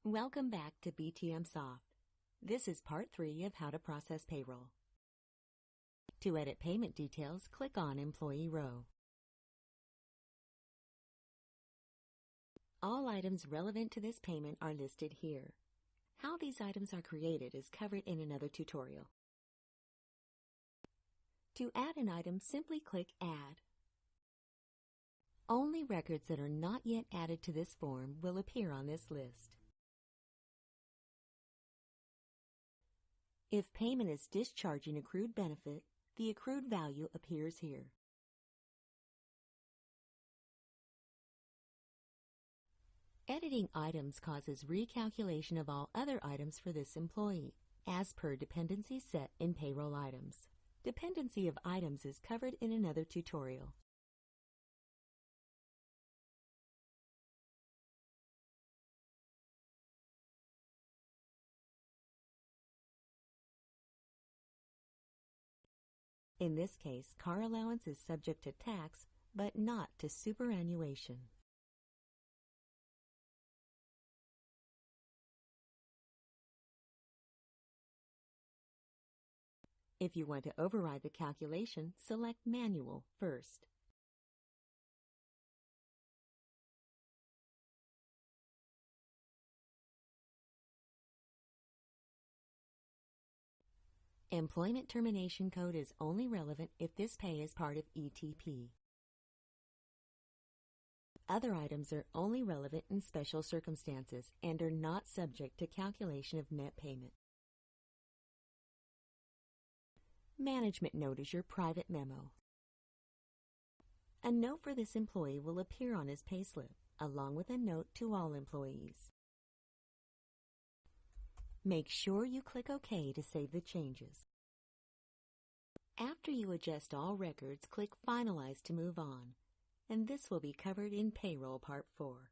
Welcome back to BTMsoft. This is part 3 of how to process payroll. To edit payment details, click on Employee Row. All items relevant to this payment are listed here. How these items are created is covered in another tutorial. To add an item, simply click Add. Only records that are not yet added to this form will appear on this list. If payment is discharging accrued benefit, the accrued value appears here. Editing items causes recalculation of all other items for this employee, as per dependency set in payroll items. Dependency of items is covered in another tutorial. In this case, car allowance is subject to tax, but not to superannuation. If you want to override the calculation, select Manual first. Employment termination code is only relevant if this pay is part of ETP. Other items are only relevant in special circumstances and are not subject to calculation of net payment. Management note is your private memo. A note for this employee will appear on his payslip, along with a note to all employees. Make sure you click OK to save the changes. After you adjust all records, click Finalize to move on, and this will be covered in Payroll Part 4.